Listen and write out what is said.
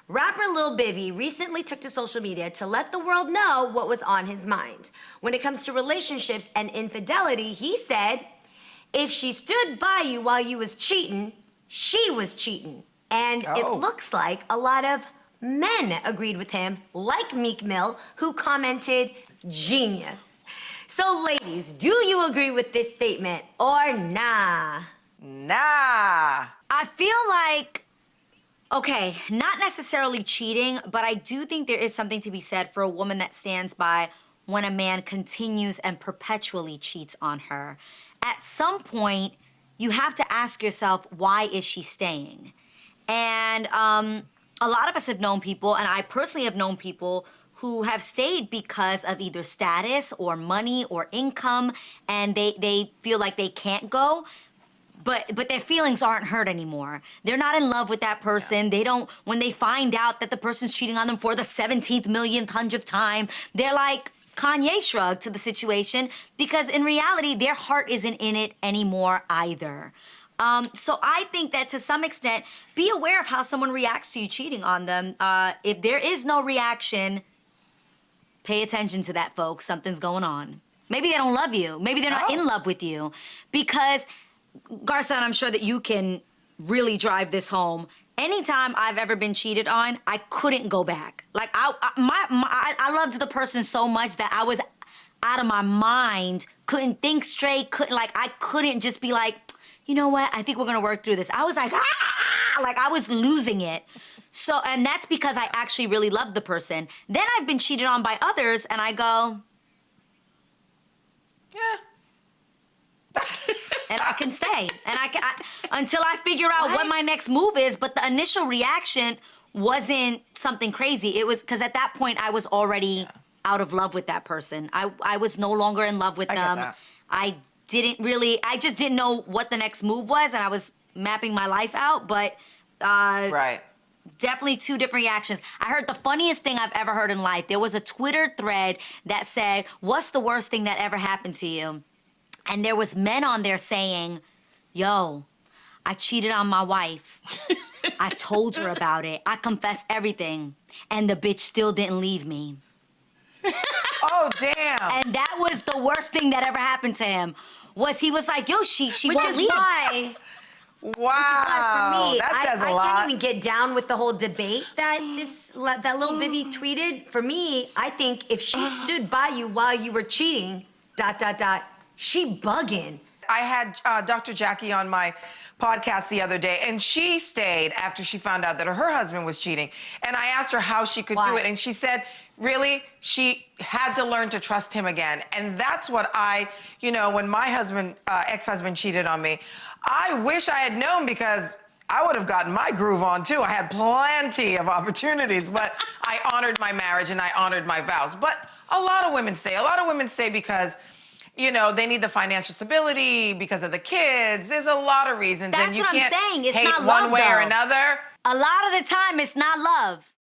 Rapper Lil Bibby recently took to social media to let the world know what was on his mind. When it comes to relationships and infidelity, he said, if she stood by you while you was cheating, she was cheating. And it looks like a lot of men agreed with him, like Meek Mill, who commented, genius. So ladies, do you agree with this statement or nah? Nah. I feel like, okay, not necessarily cheating, but I do think there is something to be said for a woman that stands by when a man continues and perpetually cheats on her. At some point, you have to ask yourself, why is she staying? And a lot of us have known people, and I personally have known people who have stayed because of either status or money or income, and they feel like they can't go. But their feelings aren't hurt anymore. They're not in love with that person. They don't, when they find out that the person's cheating on them for the 17th millionth hundredth time, they're like, Kanye shrugged to the situation, because in reality, their heart isn't in it anymore either. So I think that to some extent, be aware of how someone reacts to you cheating on them. If there is no reaction, pay attention to that, folks. Something's going on. Maybe they don't love you. Maybe they're not in love with you. Because, Garcon, I'm sure that you can really drive this home. Anytime I've ever been cheated on, I couldn't go back. Like, I loved the person so much that I was out of my mind, couldn't think straight, I couldn't just be like, you know what, I think we're gonna work through this. I was like, like I was losing it. So, and that's because I actually really loved the person. Then I've been cheated on by others, and I go, yeah. and I can stay. And until I figure out what my next move is. But the initial reaction wasn't something crazy. It was because at that point I was already out of love with that person. I was no longer in love with them. I just didn't know what the next move was, and I was mapping my life out. But definitely two different reactions. I heard the funniest thing I've ever heard in life. There was a Twitter thread that said, what's the worst thing that ever happened to you? And there was men on there saying, yo, I cheated on my wife. I told her about it. I confessed everything. And the bitch still didn't leave me. Oh, damn. And that was the worst thing that ever happened to him. He was like, yo, she won't leave. Why, wow. Which is why for me, that says a lot. I can't even get down with the whole debate that Lil Bibby tweeted. For me, I think if she stood by you while you were cheating, ... she bugging. I had Dr. Jackie on my podcast the other day, and she stayed after she found out that her husband was cheating. And I asked her how she could do it, and she said, really, she had to learn to trust him again. And that's what when my ex-husband cheated on me, I wish I had known, because I would have gotten my groove on too. I had plenty of opportunities, but I honored my marriage and I honored my vows. But a lot of women stay because they need the financial stability, because of the kids. There's a lot of reasons. That's and you what can't I'm saying. It's hate not love, one way or though. another. A lot of the time, it's not love.